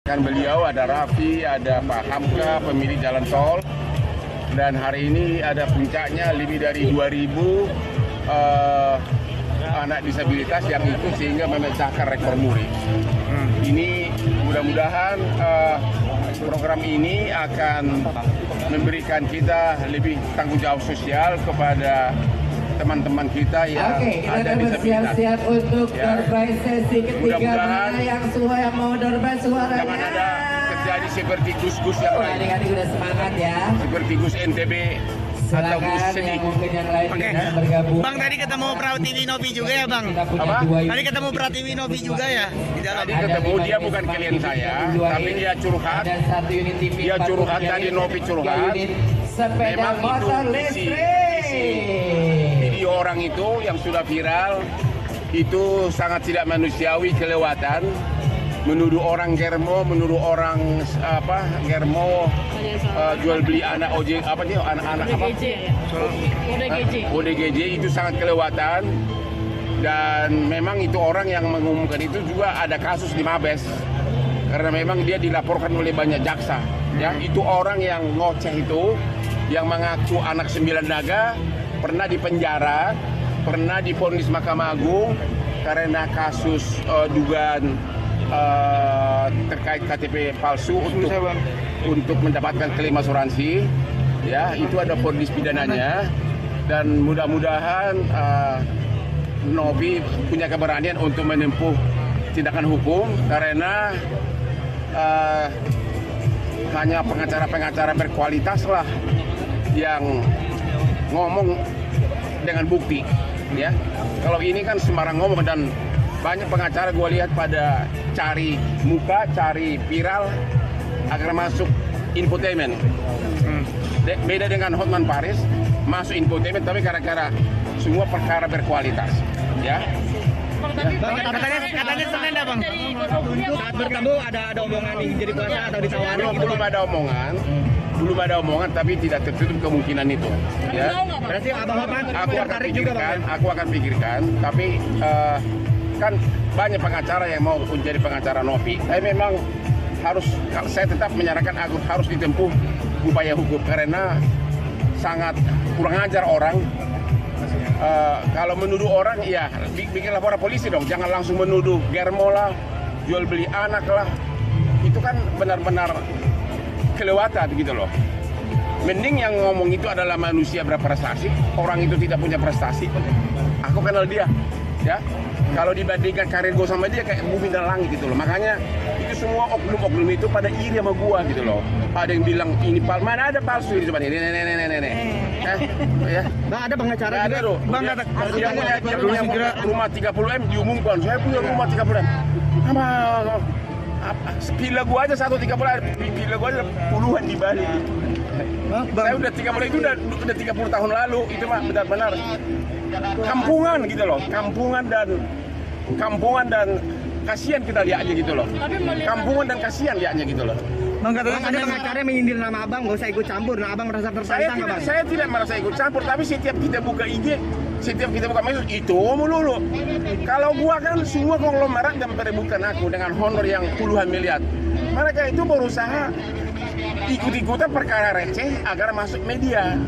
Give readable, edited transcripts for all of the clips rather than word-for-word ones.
Kan beliau ada Raffi, ada Pak Hamka, pemilik jalan tol, dan hari ini ada puncaknya lebih dari 2.000 anak disabilitas yang ikut sehingga memecahkan rekor muri. Ini mudah-mudahan program ini akan memberikan kita lebih tanggung jawab sosial kepada teman-teman kita yang ada disabilitas. Bersiap-siap untuk dorbay sesi ketiga. Mudah-mudahan yang semua yang mau dorbay suaranya. Jangan ada terjadi seperti Gus-Gus yang lain. Adik-adik udah semangat ya. Seperti Gus NTB atau Gus sedih. Oke. Bang, tadi ketemu Pratiwi Novi juga ya, Bang? Apa? Tadi ketemu Pratiwi Novi juga ya di dalam. Tadi ketemu dia bukan klien saya, tapi dia curhat. Ada 1 unit TV. Dia curhat tadi, Novi curhat. Sepeda Memang motor itu listrik. Video orang itu yang sudah viral itu sangat tidak manusiawi, kelewatan. Menuduh orang germo, menuduh orang germo jual beli anak ojek anak-anak apa? ODGJ itu sangat kelewatan, dan memang itu orang yang mengumumkan itu juga ada kasus di Mabes karena memang dia dilaporkan oleh banyak jaksa. Ya, itu orang yang ngoceh itu, yang mengaku anak 9 naga, pernah dipenjara, pernah divonis Mahkamah Agung karena kasus dugaan terkait KTP palsu untuk mendapatkan klaim asuransi. Ya, itu ada vonis pidananya, dan mudah-mudahan Novi punya keberanian untuk menempuh tindakan hukum karena hanya pengacara-pengacara berkualitas lah yang ngomong dengan bukti. Ya, kalau ini kan sembarang ngomong, dan banyak pengacara gue lihat pada cari muka, cari viral agar masuk infotainment. Beda dengan Hotman Paris, masuk infotainment tapi gara-gara semua perkara berkualitas. Ya. Katanya Senin ya, Bang? Saat bertemu ada omongan jadi kuasa atau ditawari gitu. Belum ada omongan, tapi tidak tertutup kemungkinan itu. Ya. Berarti Abang Hotman Aku akan pikirkan, tapi kan banyak pengacara yang mau menjadi pengacara Novi. Tapi memang saya tetap menyarankan harus ditempuh upaya hukum karena sangat kurang ajar orang. Kalau menuduh orang, ya bikin laporan polisi dong. Jangan langsung menuduh germo lah, jual beli anak lah. Itu kan benar-benar kelewatan gitu loh. Mending yang ngomong itu adalah manusia berprestasi. Orang itu tidak punya prestasi. Aku kenal dia, ya. Kalau dibandingkan karir gue sama dia kayak bumi dan langit gitu loh. Makanya itu semua oknum-oknum itu pada iri sama gue gitu loh. Ada yang bilang ini mana ada palsu ini, coba nih. Ya. Bang, ada pengacara juga. Ada loh. Bang, ada. Yang punya rumah 30M diumumkan. Saya punya rumah 30M. Villa gua aja 130M. Villa gua aja puluhan di Bali. Saya udah 30 itu udah 30 tahun lalu. Itu mah benar-benar kampungan gitu loh. Kampungan dan kasihan kita lihatnya gitu loh. Kampungan dan kasihan lihatnya gitu loh. Bang, katanya ada pengacara menyindir nama Abang, gak usah ikut campur. Nah, Abang merasa tertantang nggak, Bang? Saya tidak merasa ikut campur, tapi setiap kita buka IG, setiap kita buka medsos, itu melulu. Kalau gua kan semua konglomerat dan perebutan aku dengan honor yang puluhan miliar. Mereka itu berusaha ikut-ikutan perkara receh agar masuk media.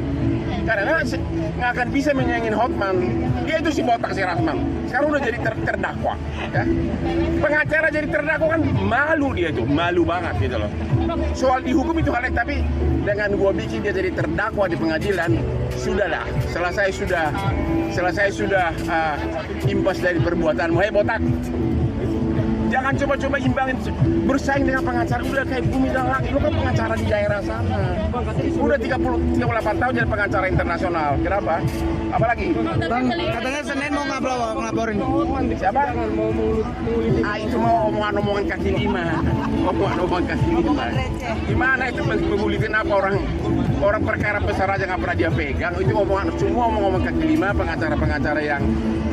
Karena nggak akan bisa menyaingin Hotman. Dia itu si botak, si Rasman. Sekarang udah jadi terdakwa. Ya. Pengacara jadi terdakwa kan malu dia tuh, malu banget gitu loh. Soal dihukum itu hal lain, tapi dengan gua bikin dia jadi terdakwa di pengadilan, sudahlah. Selesai sudah imbas dari perbuatanmu. Hei botak, jangan coba-coba imbangin, bersaing dengan pengacara. Udah kayak bumi dan langit, lu kan pengacara di daerah sana. Udah 38 tahun jadi pengacara internasional. Kenapa? Apalagi? Bang, katanya Senin mau ngelaporin. Siapa? Itu mau omongan kaki lima. Omongan kaki lima. Gimana itu membulikan apa orang perkara besar aja nggak pernah dia pegang. Itu semua omong kaki lima, pengacara-pengacara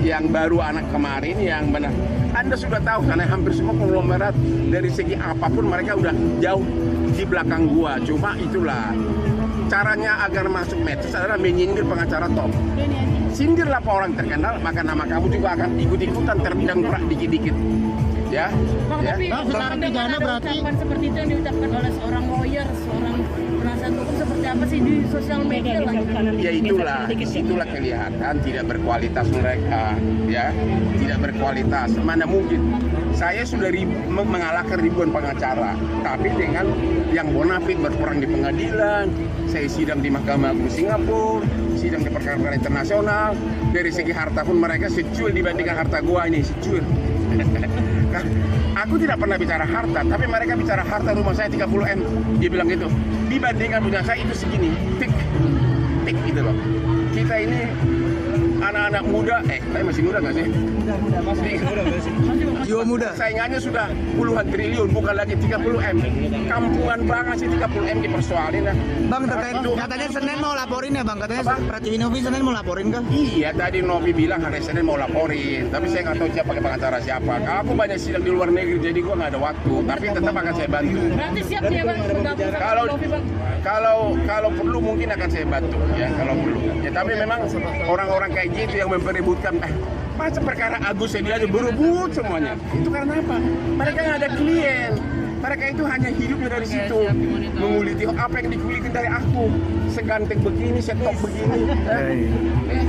yang baru anak kemarin yang benar. Anda sudah tahu karena hampir semua konglomerat dari segi apapun mereka udah jauh di belakang gua. Cuma itulah caranya agar masuk medsos adalah menyindir pengacara top. Sindirlah orang terkenal, maka nama kamu juga akan ikut-ikutan terdangkrak dikit-dikit. Ya. Bang, Ya. tapi selain pidana berarti ucapan seperti itu yang diucapkan oleh seorang lawyer, seorang penasihat hukum seperti apa sih di sosial media lah? Ya itulah kelihatan tidak berkualitas mereka, ya, tidak berkualitas. Mana mungkin? Saya sudah mengalahkan ribuan pengacara, tapi dengan yang bonafide berperang di pengadilan, saya sidang di Mahkamah Agung Singapura, sidang di perkara internasional. Dari segi harta pun mereka secuil dibandingkan harta gua ini, secuil. Aku tidak pernah bicara harta, tapi mereka bicara harta rumah saya 30M. Dia bilang gitu. Dibandingkan punya saya itu segini, tik gitu loh. Kita ini anak-anak muda, saya masih muda nggak sih? Jiwa muda. Saingannya sudah puluhan triliun, bukan lagi 30M. Kampungan banget sih 30M dipersoalin lah. Bang, terkait katanya Senin mau laporin ya Bang, katanya Apa? Pratiwi Novi Senin mau laporin kah? Iya, tadi Novi bilang hari Senin mau laporin, tapi saya nggak tahu siapa pengacara siapa. Aku banyak sidang di luar negeri, jadi gua nggak ada waktu. Tapi tetap akan saya bantu. Berarti siap ya Bang bergabung Kalau sama Novi, Bang? kalau perlu mungkin akan saya bantu, ya kalau perlu. Ya tapi memang orang-orang kayak gitu yang memperebutkan, macam perkara Agus ini aja berebut semuanya. Itu karena apa? Mereka nggak ada klien. Mereka itu hanya hidupnya dari situ, menguliti apa yang dikulitin dari aku. Seganteng begini, setop begini.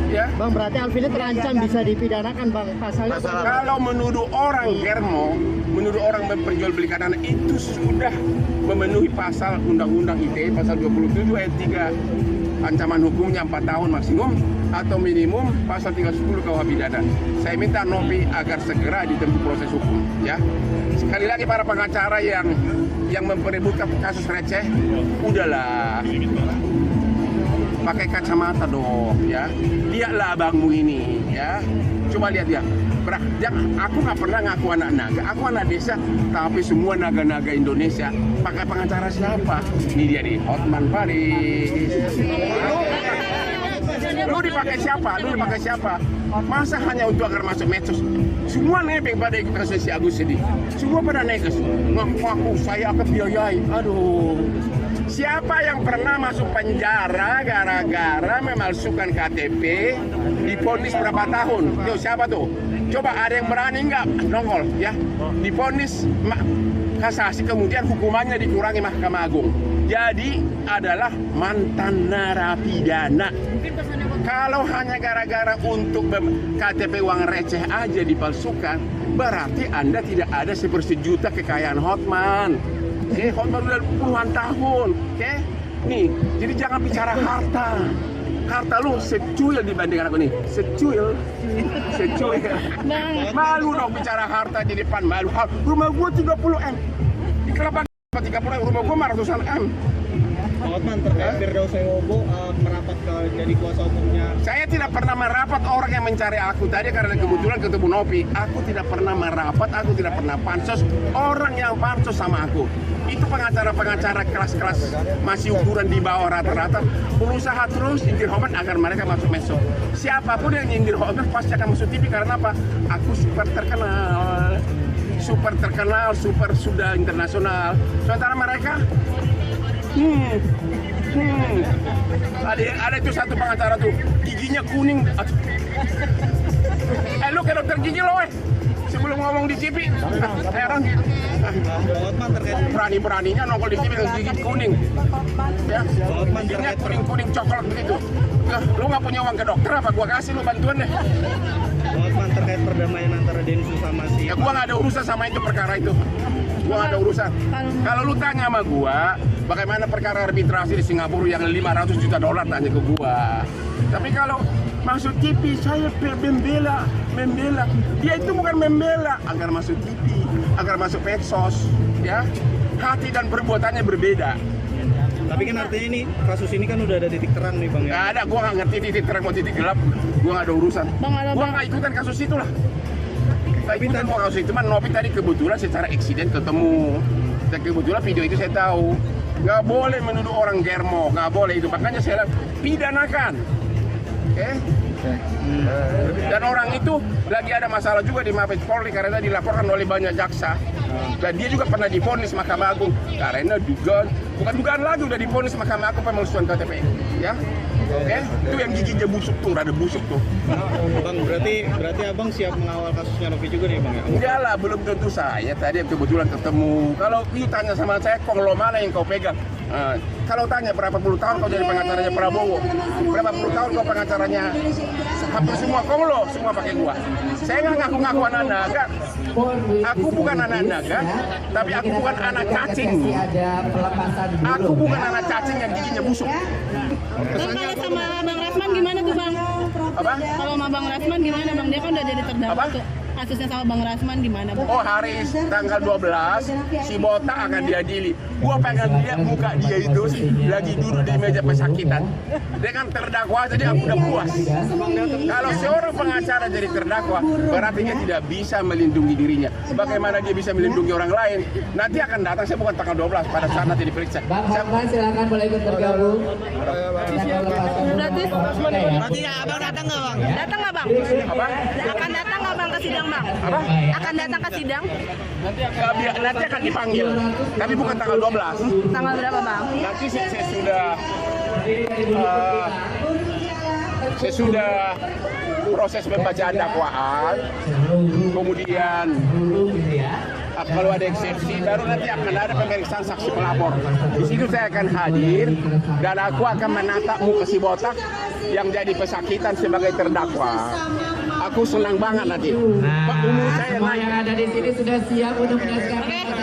Ya. Bang, berarti Alvin terancam bisa dipidanakan Bang pasalnya. Kalau menuduh orang germo, menuduh orang memperjualbelikan anak itu sudah memenuhi pasal Undang-Undang ITE pasal 27 ayat 3. Ancaman hukumnya 4 tahun maksimum atau minimum pasal 310 KUH pidana. Saya minta Novi agar segera ditempuh proses hukum, ya. Sekali lagi para pengacara yang memperebutkan kasus receh, udahlah. Pakai kacamata dong, ya. Lihatlah abangmu ini, ya. Coba lihat dia. Aku nggak pernah ngaku anak naga, aku anak desa, tapi semua naga-naga Indonesia pakai pengacara siapa? Ini dia nih, Hotman Paris. Lu dipakai siapa? Masa hanya untuk agar masuk medsos? Semua nebeng pada ikut kasus si Agus ini. Semua pada neges. Ngaku-ngaku saya akan biayai. Aduh. Siapa yang pernah masuk penjara gara-gara memalsukan KTP, divonis berapa tahun? Yo, siapa tuh? Coba ada yang berani nggak nongol, ya? Divonis kasasi, kemudian hukumannya dikurangi Mahkamah Agung. Jadi adalah mantan narapidana. Kalau hanya gara-gara untuk KTP uang receh aja dipalsukan, berarti Anda tidak ada 1/10 juta kekayaan Hotman. Hotman udah puluhan tahun, oke? Nih, jadi jangan bicara harta. Harta lu secuil dibandingkan aku nih, secuil. Malu dong bicara harta di depan, malu. Rumah gua 30M. Di Kelapa 30M, rumah gua 500-an M. Hotman terkait Firdaus Wobo merapat ke jadi kuasa hukumnya. Saya tidak pernah merapat orang yang mencari aku tadi karena kebetulan ketemu Novi. Aku tidak pernah merapat, aku tidak pernah pansos. Orang yang pansos sama aku itu pengacara-pengacara kelas-kelas masih ukuran di bawah rata-rata, berusaha terus nyindir Hotman agar mereka masuk medsos. Siapapun yang nyindir Hotman pasti akan masuk TV karena apa? Aku super terkenal, super sudah internasional. Sementara mereka ada itu satu pengacara tuh giginya kuning. Lu ke dokter gigi lo sebelum ngomong di TV. Heran. Hotman terkait Berani-beraninya nongol di TV dengan gigi kuning. Ya. Giginya kuning coklat begitu. Lah, lu nggak punya uang ke dokter apa? Gua kasih lu bantuan deh. Hotman terkait perdamaian antara Densus sama si. Ya gua nggak ada urusan sama itu perkara itu. Gua nggak ada urusan. Kalau lu tanya sama gua, bagaimana perkara arbitrasi di Singapura yang $500 juta tanya ke gua. Tapi kalau masuk TV, saya membela. Dia itu bukan membela agar masuk TV, agar masuk medsos, ya. Hati dan perbuatannya berbeda. Tapi kan artinya ini kasus ini kan udah ada titik terang nih Bang ya. Gak ada, gua nggak ngerti titik terang mau titik gelap. Gua nggak ada urusan. Gua nggak ikutan kasus itu lah. Tapi tadi kasus itu, Novi tadi kebetulan secara eksiden ketemu. Dan kebetulan video itu saya tahu. Nggak boleh menuduh orang germo, nggak boleh itu. Makanya saya bilang, pidanakan. Oke? Dan orang itu lagi ada masalah juga di Mabes Polri karena dilaporkan oleh banyak jaksa. Dan dia juga pernah divonis Mahkamah Agung karena dugaan Bukan dugaan lagi, udah divonis Mahkamah Agung pemalsuan KTP. Ya, oke? Itu yang giginya busuk tuh, rada busuk tuh. Bang, berarti abang siap mengawal kasusnya Novi juga nih bang ya? Enggak lah, belum tentu saya. Tadi kebetulan ketemu. Kalau you tanya sama saya, konglo mana yang kau pegang? Kalau tanya berapa puluh tahun kau jadi pengacaranya Prabowo, berapa puluh tahun kau pengacaranya hampir semua konglo, semua pakai gua. Saya nggak ngaku-ngaku anak naga. Aku bukan anak naga, tapi aku bukan anak cacing. Aku bukan anak cacing yang giginya busuk. Bang, kalau sama Bang Rasman gimana tuh Bang? Apa? Kalau sama Bang Rasman gimana Bang? Dia kan udah jadi terdakwa Apa? tuh. Kasusnya sama Bang Rasman gimana Bang? Oh, hari tanggal 12 si Botak akan diadili. Gua pengen lihat muka dia itu lagi duduk di meja pesakitan dengan terdakwa, jadi aku udah puas. Kalau seorang pengacara jadi terdakwa, berarti dia tidak bisa melindungi dirinya. Bagaimana dia bisa melindungi orang lain? Nanti akan datang, saya bukan tanggal 12 pada saat nanti diperiksa. Bang Hotman silakan boleh ikut bergabung. Berarti ya abang datang nggak bang? Datang nggak Bang? Apa? Akan datang nggak Bang ke sidang Bang? Apa? Akan datang ke sidang? Nanti akan dipanggil, tapi bukan tanggal 12. Tanggal berapa Bang? Nanti saya sudah proses pembacaan dakwaan, kemudian kalau ada eksepsi, baru nanti akan ada pemeriksaan saksi pelapor. Di situ saya akan hadir dan aku akan menatap muka si Botak yang jadi pesakitan sebagai terdakwa. Aku senang banget nanti. Umur saya Semua naik. yang ada di sini sudah siap untuk menyaksikan